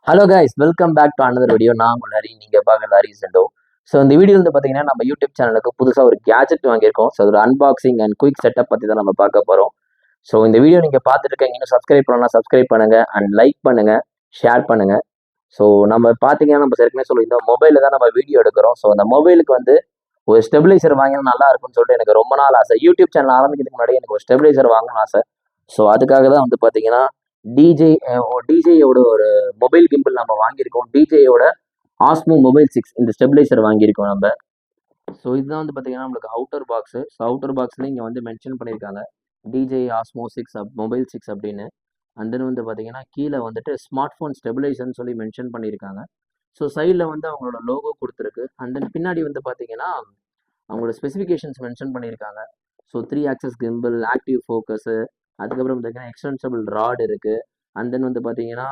Hello guys, welcome back to another video. நான் உங்கள் ஹரி, நீங்கள் பார்க்குறது ஹரி சென்டோ. ஸோ இந்த வீடியோ வந்து பார்த்தீங்கன்னா நம்ம யூடியூப் சேனலுக்கு புதுசாக ஒரு கேஜெட் வாங்கியிருக்கோம். ஸோ ஒரு அன்பாக்சிங் அண்ட் குயிக் செட்டப் பற்றி தான் நம்ம பார்க்க போகிறோம். ஸோ இந்த வீடியோ நீங்கள் பார்த்துட்டு இருக்கீங்க, இன்னும் சப்ஸ்கிரைப் பண்ணலாம், சப்ஸ்கிரைப் பண்ணுங்கள் அண்ட் லைக் பண்ணுங்கள், ஷேர் பண்ணுங்கள். ஸோ நம்ம பார்த்தீங்கன்னா நம்ம ஏற்கனவே சொல்லி இந்த மொபைலில் தான் நம்ம வீடியோ எடுக்கிறோம். ஸோ அந்த மொபைலுக்கு வந்து ஒரு ஸ்டெபிலைசர் வாங்கினா நல்லா இருக்கும்னு சொல்லிட்டு எனக்கு ரொம்ப நாள் ஆசை. யூடியூப் சேனல் ஆரம்பிக்கிறதுக்கு முன்னாடி எனக்கு ஒரு ஸ்டெபிலைசர் வாங்கணும்னு ஆசை. ஸோ அதுக்காக தான் வந்து பார்த்தீங்கன்னா டிஜேயோட ஒரு மொபைல் கிம்பிள் நம்ம வாங்கியிருக்கோம். டிஜேயோட ஆஸ்மோ மொபைல் 6 இந்த ஸ்டெபிலைசர் வாங்கியிருக்கோம் நம்ம. ஸோ இதுதான் வந்து பார்த்தீங்கன்னா நம்மளுக்கு அவுட்டர் பாக்ஸு. ஸோ அவுட்டர் பாக்ஸில் இங்கே வந்து மென்ஷன் பண்ணியிருக்காங்க டிஜே ஆஸ்மோ 6 மொபைல் 6 அப்படின்னு. அண்ட் தென் வந்து பார்த்தீங்கன்னா கீழே வந்துட்டு ஸ்மார்ட் ஃபோன் ஸ்டெபிலைசர்னு சொல்லி மென்ஷன் பண்ணியிருக்காங்க. ஸோ சைடில் வந்து அவங்களோட லோகோ கொடுத்துருக்கு. அண்ட் தென் பின்னாடி வந்து பார்த்தீங்கன்னா அவங்களோட ஸ்பெசிஃபிகேஷன்ஸ் மென்ஷன் பண்ணியிருக்காங்க. So 3 access gimbal, active focus, அதுக்கப்புறம் பார்த்தீங்கன்னா எக்ஸ்டென்சபிள் ராட் இருக்குது. அண்ட் தென் வந்து பார்த்தீங்கன்னா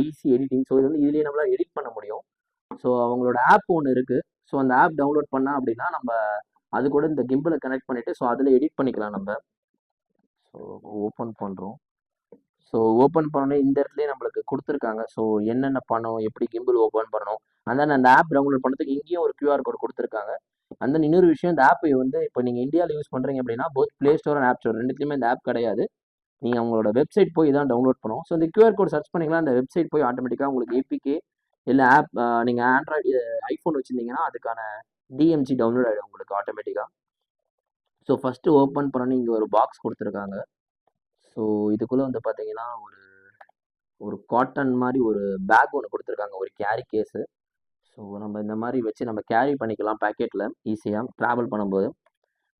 ஈஸி எடிட்டிங். ஸோ இது வந்து இதுலேயே நம்மளால் எடிட் பண்ண முடியும். ஸோ அவங்களோட ஆப் ஒன்று இருக்குது. ஸோ அந்த ஆப் டவுன்லோட் பண்ணால் அப்படின்னா நம்ம அது கூட இந்த கிம்பிளை கனெக்ட் பண்ணிவிட்டு ஸோ அதில் எடிட் பண்ணிக்கலாம் நம்ம. ஸோ ஓப்பன் பண்ணுறோம். ஸோ ஓப்பன் பண்ணோன்னே இந்த இடத்துலேயே நம்மளுக்கு கொடுத்துருக்காங்க. ஸோ என்னென்ன பண்ணணும், எப்படி கிம்பிள் ஓப்பன் பண்ணணும், அந்த ஆப் டவுன்லோட் பண்ணுறதுக்கு இங்கேயும் ஒரு QR கோட் கொடுத்துருக்காங்க. அந்த இன்னொரு விஷயம், இந்த ஆப் வந்து இப்போ நீங்கள் இந்தியாவில் யூஸ் பண்ணுறீங்க அப்படின்னா both play store and app store ரெண்டுத்துலையுமே இந்த ஆப் கிடையாது. நீங்கள் அவங்களோட வெப்சைட் போய் தான் டவுன்லோட் பண்ணணும். ஸோ இந்த QR கோட் சர்ச் பண்ணிங்கன்னா அந்த வெப்சைட் போய் ஆட்டோமேட்டிக்காக உங்களுக்கு ஏபிகே இல்லை ஆப், நீங்கள் ஆண்ட்ராய்டு ஐஃபோன் வச்சுருந்தீங்கன்னா அதுக்கான டிஎம்ஜி டவுன்லோட் ஆகிடும் உங்களுக்கு ஆட்டோமேட்டிக்காக. ஸோ ஃபஸ்ட்டு ஓப்பன் பண்ணோன்னே இங்கே ஒரு பாக்ஸ் கொடுத்துருக்காங்க. ஸோ இதுக்குள்ளே வந்து பார்த்தீங்கன்னா ஒரு காட்டன் மாதிரி ஒரு பேக் ஒன்று கொடுத்துருக்காங்க, ஒரு கேரி கேஸு. ஸோ நம்ம இந்த மாதிரி வச்சு நம்ம கேரி பண்ணிக்கலாம் பேக்கெட்டில் ஈஸியாக ட்ராவல் பண்ணும்போது.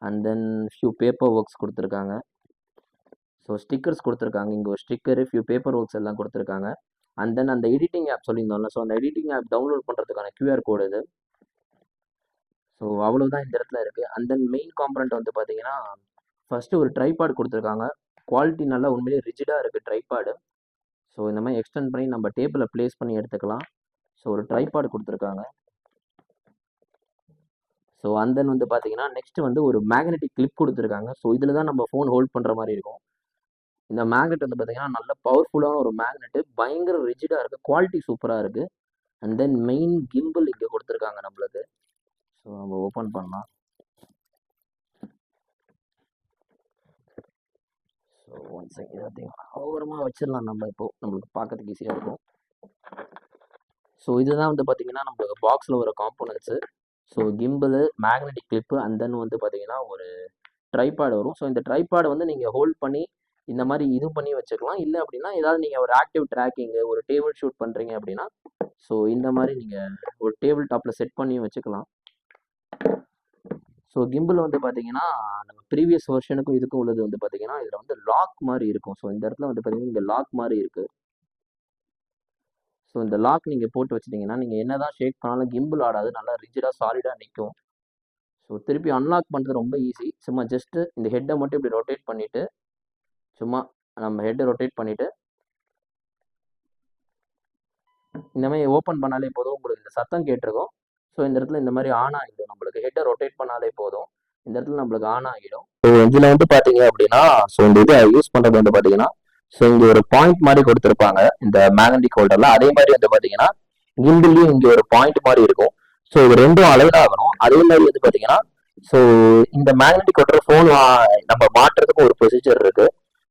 And then few paper works கொடுத்துருக்காங்க. ஸோ ஸ்டிக்கர்ஸ் கொடுத்துருக்காங்க, இங்கே ஒரு ஸ்டிக்கரு, ஃபியூ பேப்பர் ஒர்க்ஸ் எல்லாம் கொடுத்துருக்காங்க. அண்ட் தென் அந்த எடிட்டிங் ஆப் சொல்லியிருந்தோம்ல, ஸோ அந்த எடிட்டிங் ஆப் டவுன்லோட் பண்ணுறதுக்கான QR கோடு இது. ஸோ அவ்வளோதான் இந்த இடத்துல இருக்குது. அண்ட் தென் மெயின் காம்பனண்ட் வந்து பார்த்தீங்கன்னா ஃபஸ்ட்டு ஒரு ட்ரைபாட் கொடுத்துருக்காங்க. குவாலிட்டி நல்லா உண்மையிலேயே ரிஜிடாக இருக்குது ட்ரைபாடு. ஸோ இந்த மாதிரி எக்ஸ்டெண்ட் பண்ணி நம்ம டேபிளில் ப்ளேஸ் பண்ணி எடுத்துக்கலாம். ஸோ ஒரு ட்ரைபாடு கொடுத்துருக்காங்க. ஸோ அண்ட் தென் வந்து பார்த்தீங்கன்னா நெக்ஸ்ட் வந்து ஒரு மேக்னெட்டிக் கிளிப் கொடுத்துருக்காங்க. ஸோ இதில் தான் நம்ம ஃபோன் ஹோல்ட் பண்ணுற மாதிரி இருக்கும். இந்த மேக்னெட் வந்து பார்த்தீங்கன்னா நல்ல பவர்ஃபுல்லான ஒரு மேக்னெட்டு, பயங்கர ரிஜிடாக இருக்குது, குவாலிட்டி சூப்பராக இருக்குது. அண்ட் தென் மெயின் கிம்பிள் இங்கே கொடுத்துருக்காங்க நம்மளுக்கு. ஸோ நம்ம ஓப்பன் பண்ணலாம். ஸோ ஒன் செகண்ட் எல்லாத்தையும் ஓரமாக வச்சிடலாம் நம்ம, இப்போது நம்மளுக்கு பார்க்கறதுக்கு ஈஸியாக இருக்கும். ஸோ இதுதான் வந்து பார்த்தீங்கன்னா நம்மளுக்கு பாக்ஸில் வர components. So gimbal, magnetic clip, and then வந்து பார்த்தீங்கன்னா ஒரு ட்ரைபாட் வரும். ஸோ இந்த ட்ரைபாடை வந்து நீங்கள் ஹோல்ட் பண்ணி இந்த மாதிரி இது பண்ணி வச்சுக்கலாம். இல்லை அப்படின்னா ஏதாவது நீங்கள் ஒரு ஆக்டிவ் ட்ராக்கிங்கு, ஒரு டேபிள் ஷூட் பண்ணுறீங்க அப்படின்னா ஸோ இந்த மாதிரி நீங்கள் ஒரு டேபிள் டாப்பில் செட் பண்ணி வச்சுக்கலாம். ஸோ கிம்பிள் வந்து பார்த்தீங்கன்னா நம்ம ப்ரீவியஸ் வெர்ஷனுக்கும் இதுக்கும் உள்ளது வந்து பார்த்தீங்கன்னா இதில் வந்து லாக் மாதிரி இருக்கும். ஸோ இந்த இடத்துல வந்து பார்த்தீங்கன்னா இங்கே லாக் மாதிரி இருக்குது. ஸோ இந்த லாக் நீங்கள் போட்டு வச்சிட்டிங்கன்னா நீங்கள் என்ன தான் ஷேக் பண்ணாலும் கிம்பிள் ஆடாது, நல்லா ரிஜிடாக சாலிடாக நிற்கும். ஸோ திருப்பி அன்லாக் பண்ணுறது ரொம்ப ஈஸி. சும்மா ஜஸ்ட்டு இந்த ஹெட்டை மட்டும் இப்படி ரொட்டேட் பண்ணிவிட்டு, சும்மா நம்ம ஹெட்டை ரொட்டேட் பண்ணிவிட்டு இந்த மாதிரி ஓப்பன் பண்ணாலே போதும், உங்களுக்கு இந்த சத்தம் கேட்டிருக்கும். ஸோ இந்த இடத்துல இந்த மாதிரி ஆன் ஆகிடும். நம்மளுக்கு ஹெட்டை ரொட்டேட் பண்ணாலே போதும், இந்த இடத்துல நம்மளுக்கு ஆன் ஆகிடும். ஸோ இதில் வந்து பார்த்தீங்க அப்படின்னா ஸோ இந்த இதை யூஸ் பண்ணுறது வந்து பார்த்தீங்கன்னா ஸோ இங்கே ஒரு பாயிண்ட் மாதிரி கொடுத்துருப்பாங்க இந்த மேக்னெட்டிக் ஹோல்டரில். அதே மாதிரி வந்து பார்த்தீங்கன்னா கிம்பிள்லையும் இங்கே ஒரு பாயிண்ட் மாதிரி இருக்கும். ஸோ இது ரெண்டும் அலைன் ஆகணும். அதே மாதிரி வந்து பார்த்தீங்கன்னா ஸோ இந்த மேக்னெட்டிக் ஹோல்டர் ஃபோன் நம்ம மாட்டுறதுக்கு ஒரு ப்ரொசீஜர் இருக்கு.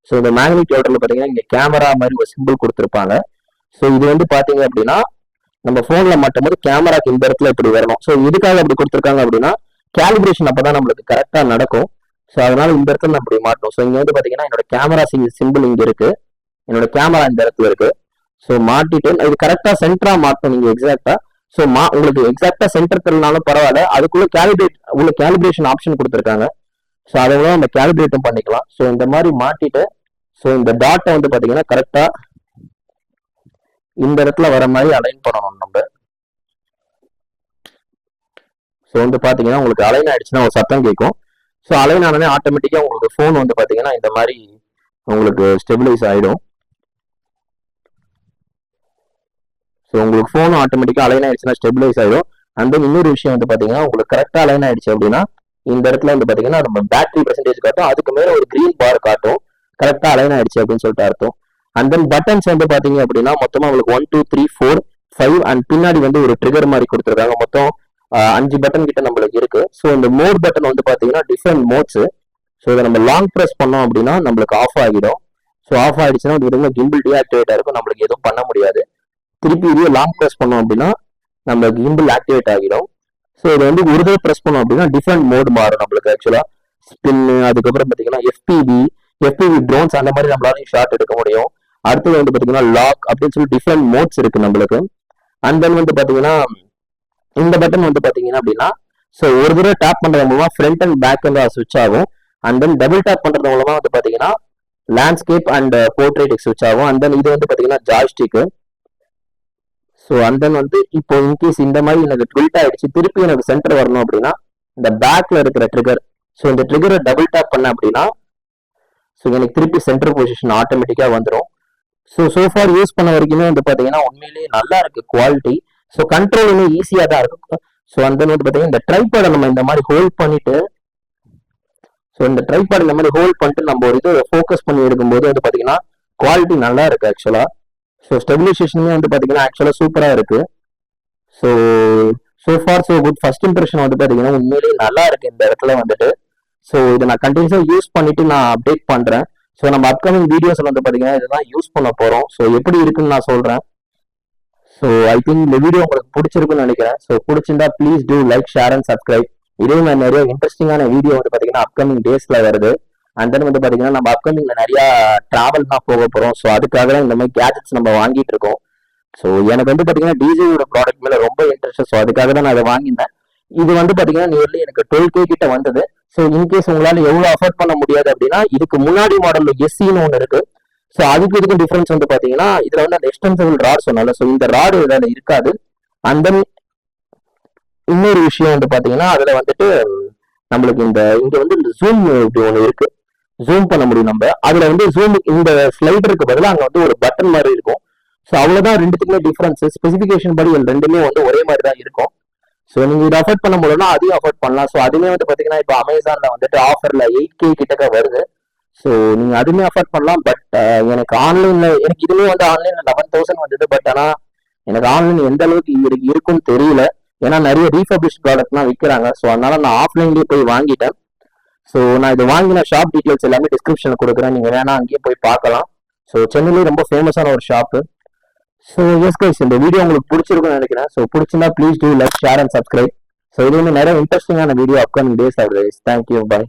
ஸோ இந்த மேக்னெட்டிக் ஹோல்டரில் பார்த்தீங்கன்னா இங்கே கேமரா மாதிரி ஒரு சிம்பிள் கொடுத்துருப்பாங்க. ஸோ இது வந்து பார்த்தீங்க அப்படின்னா நம்ம ஃபோனில் மாட்டும்போது கேமராக்கு இந்த இடத்துல இப்படி வரணும். ஸோ இதுக்காக அப்படி கொடுத்துருக்காங்க அப்படின்னா கேலிபிரேஷன் அப்போ தான் நம்மளுக்கு கரெக்டாக நடக்கும். ஸோ அதனால இந்த இடத்துல நம்ம இப்படி மாட்டணும். ஸோ இங்கே வந்து பார்த்தீங்கன்னா என்னோட கேமரா சிம்பிள் இங்கே இருக்கு, என்னோட கேமரா இந்த இடத்துல இருக்கு. ஸோ மாட்டிட்டு இது கரெக்டாக சென்டரா மாட்டணும் நீங்கள் எக்ஸாக்டா. ஸோ உங்களுக்கு எக்ஸாக்டா சென்டர் தெரியலனாலும் பரவாயில்ல, அதுக்குள்ள கேலிபிரேஷன் ஆப்ஷன் கொடுத்துருக்காங்க. ஸோ அதை விட நம்ம கேலிபிரேட்டும் பண்ணிக்கலாம். ஸோ இந்த மாதிரி மாட்டிட்டு ஸோ இந்த டாட்டை வந்து பார்த்தீங்கன்னா கரெக்டா இந்த இடத்துல வர மாதிரி அலைன் பண்ணணும் நம்ம. ஸோ வந்து பார்த்தீங்கன்னா உங்களுக்கு அலைன் ஆயிடுச்சுன்னா ஒரு சத்தம் கேட்கும். ஸோ அலைன் ஆனதே ஆட்டோமேட்டிக்காக உங்களுக்கு ஃபோன் வந்து பார்த்தீங்கன்னா இந்த மாதிரி உங்களுக்கு ஸ்டெபிலைஸ் ஆகிடும். ஸோ உங்களுக்கு ஃபோன் ஆட்டோமேட்டிக்காக அலைன் ஆயிடுச்சுன்னா ஸ்டெபிலைஸ் ஆகிடும். அண்ட் தென் இன்னொரு விஷயம் வந்து பார்த்தீங்கன்னா உங்களுக்கு கரெக்டாக அலைன் ஆயிடுச்சு அப்படின்னா இந்த இடத்துல வந்து பார்த்தீங்கன்னா நம்ம பேட்டரி பெர்சன்டேஜ் காட்டும், அதுக்கு மேலே ஒரு கிரீன் பார் காட்டும், கரெக்டாக அலைன் ஆயிடுச்சு அப்படின்னு சொல்லிட்டு அர்த்தம். அண்ட் தென் பட்டன்ஸ் வந்து பாத்தீங்க அப்படின்னா மொத்தமா உங்களுக்கு 1 2 3 4 5 அண்ட் பின்னாடி வந்து ஒரு ட்ரிகர் மாதிரி கொடுத்துருக்காங்க. மொத்தம் 5 பட்டன் கிட்ட நம்மளுக்கு இருக்கு. ஸோ இந்த மோட் பட்டன் வந்து பாத்தீங்கன்னா டிஃப்ரெண்ட் மோட்ஸ். ஸோ இதை நம்ம லாங் ப்ரெஸ் பண்ணோம் அப்படின்னா நம்மளுக்கு ஆஃப் ஆகிடும். ஸோ ஆஃப் ஆயிடுச்சுன்னா அது கிம்பிள் டீஆக்டிவேட் ஆயிருக்கும், நம்மளுக்கு எதுவும் பண்ண முடியாது. திருப்பி இதே லாங் ப்ரெஸ் பண்ணோம் அப்படின்னா நம்மளுக்கு கிம்பிள் ஆக்டிவேட் ஆகிடும். ஸோ இது வந்து ஒரு தடவை ப்ரெஸ் பண்ணோம் அப்படின்னா டிஃப்ரெண்ட் மோட் மாறும் நம்மளுக்கு. ஆக்சுவலா ஸ்பின்னு, அதுக்கப்புறம் பாத்தீங்கன்னா எஃபிவி ட்ரோன்ஸ் அந்த மாதிரி நம்மளால ஷாட் எடுக்க முடியும். அடுத்தது வந்து பாத்தீங்கன்னா லாக் அப்படின்னு சொல்லி டிஃப்ரெண்ட் மோட்ஸ் இருக்கு நம்மளுக்கு. அண்ட் தென் வந்து பாத்தீங்கன்னா இந்த பட்டன் வந்து பாத்தீங்கன்னா அப்படின்னா ஸோ ஒரு தடவை டேப் பண்றது மூலமா ஃப்ரண்ட் அண்ட் பேக் வந்து ஸ்விட்ச் ஆகும். அண்ட் தென் டபுள் டேப் பண்றது மூலமா வந்து பாத்தீங்கன்னா லேண்ட்ஸ்கேப் அண்ட் போர்ட்ரேட் ஸ்விட்ச் ஆகும். அண்ட் தென் இது வந்து பாத்தீங்கன்னா ஜாய்ஸ்டிக். ஸோ அண்ட் தென் வந்து இப்போ இன்கேஸ் இந்த மாதிரி எனக்கு ட்வில்ட் ஆயிடுச்சு, திருப்பி எனக்கு சென்டர் வரணும் அப்படின்னா இந்த பேக்ல இருக்கிற ட்ரிகர், ஸோ இந்த ட்ரிகரை டபுள் டேப் பண்ண அப்படின்னா ஸோ எனக்கு திருப்பி சென்டர் பொசிஷன் ஆட்டோமேட்டிக்கா வந்துடும். ஸோ ஃபார் யூஸ் பண்ண வரைக்குமே வந்து பாத்தீங்கன்னா உண்மையிலேயே நல்லா இருக்கு குவாலிட்டி. ஸோ கண்ட்ரோலுமே ஈஸியா தான் இருக்கும். ஸோ அந்த வந்து பாத்தீங்கன்னா இந்த ட்ரைபாடை நம்ம இந்த மாதிரி ஹோல்ட் பண்ணிட்டு நம்ம ஒரு இது ஃபோக்கஸ் பண்ணி எடுக்கும்போது வந்து பாத்தீங்கன்னா குவாலிட்டி நல்லா இருக்கு ஆக்சுவலா. ஸோ ஸ்டெபிலைசேஷனுமே வந்து பாத்தீங்கன்னா ஆக்சுவலா சூப்பரா இருக்கு. So for so good. First impression வந்து பாத்தீங்கன்னா உண்மையிலேயே நல்லா இருக்கு இந்த இடத்துல வந்துட்டு. ஸோ இதை நான் கண்டினியூஸா யூஸ் பண்ணிட்டு நான் அப்டேட் பண்றேன். ஸோ நம்ம அப்கமிங் வீடியோஸ்ல வந்து பாத்தீங்கன்னா இதெல்லாம் யூஸ் பண்ண போறோம். ஸோ எப்படி இருக்குன்னு நான் சொல்றேன். ஸோ ஐ திங்க் இந்த வீடியோ உங்களுக்கு பிடிச்சிருக்குன்னு நினைக்கிறேன். ஸோ பிடிச்சிருந்தா please do like, share and subscribe. இதே மாதிரி நிறைய இன்ட்ரெஸ்டிங்கான வீடியோ வந்து பாத்தீங்கன்னா அப்கமிங் டேஸ்ல வருது. அண்ட் தென் வந்து பாத்தீங்கன்னா நம்ம அப்கமிங்ல நிறைய டிராவல் தான் போக போறோம். ஸோ அதுக்காக தான் இந்த மாதிரி கேஜெட்ஸ் நம்ம வாங்கிட்டு இருக்கோம். ஸோ எனக்கு வந்து பாத்தீங்கன்னா டிஜேயோட ப்ராடக்ட் மேல ரொம்ப இன்ட்ரெஸ்ட். ஸோ அதுக்காக தான் நான் அதை வாங்கினேன். இது வந்து பாத்தீங்கன்னா நியர்லி எனக்கு 12K கிட்ட வந்தது. ஸோ இன்கேஸ் உங்களால எவ்வளவு அஃபோர்ட் பண்ண முடியாது அப்படின்னா இதுக்கு முன்னாடி மாடல் எஸ்சின்னு ஒன்று இருக்கு. ஸோ அதுக்கு இதுக்கும் டிஃபரன்ஸ் வந்து பாத்தீங்கன்னா இதுல வந்து அந்த எக்ஸ்டென்சிபிள் ராட் சொன்னால, ஸோ இந்த ராடு இதுல இருக்காது. அண்ட் தென் இன்னொரு விஷயம் வந்து பாத்தீங்கன்னா அதுல வந்துட்டு நம்மளுக்கு இங்க வந்து இந்த ஜூம் இப்படி ஒண்ணு இருக்கு, ஜூம் பண்ண முடியும் நம்ம. அதுல வந்து ஜூம் இந்த ஸ்லைடருக்கு பதிலாக அங்க வந்து ஒரு பட்டன் மாதிரி இருக்கும். ஸோ அவ்வளவுதான் ரெண்டுத்துக்குமே டிஃபரன்ஸ். ஸ்பெசிபிகேஷன் படி ரெண்டுமே வந்து ஒரே மாதிரி தான் இருக்கும். ஸோ நீங்க இதை அஃபோர்ட் பண்ண முடியும்னா அதையும் அஃபோர்ட் பண்ணலாம். ஸோ அதுவுமே வந்து பாத்தீங்கன்னா இப்போ அமேசான்ல வந்துட்டு ஆஃபர்ல 8K கிட்டக்க வருது. ஸோ நீங்க அதுவுமே அஃபோர்ட் பண்ணலாம். பட் எனக்கு ஆன்லைன்ல எனக்கு இதுவே வந்து ஆன்லைன்ல 11,000 வந்தது. பட் ஆனா எனக்கு ஆன்லைன் எந்த அளவுக்கு இருக்குன்னு தெரியல. ஏன்னா நிறைய ரீஃபர்பிஷ் ப்ராடக்ட்லாம் விற்கிறாங்க. ஸோ அதனால நான் ஆஃப்லைன்லேயே போய் வாங்கிட்டேன். ஸோ நான் இது வாங்கின ஷாப் டீட்டெயில்ஸ் எல்லாமே டிஸ்கிரிப்ஷனில் கொடுக்குறேன், நீங்க வேணா அங்கேயே போய் பார்க்கலாம். ஸோ சென்னையிலேயே ரொம்ப ஃபேமஸான ஒரு ஷாப்பு. ஸோ எஸ் கைஸ், இந்த வீடியோ உங்களுக்கு பிடிச்சிருக்குன்னு நினைக்கிறேன். ஸோ பிடிச்சிருந்தா please do like, share and subscribe. So இதுவுமே நிறைய இன்ட்ரெஸ்டிங்கான வீடியோ அப்கமிங் டேஸ் ஆகுது. தேங்க்யூ, பாய்.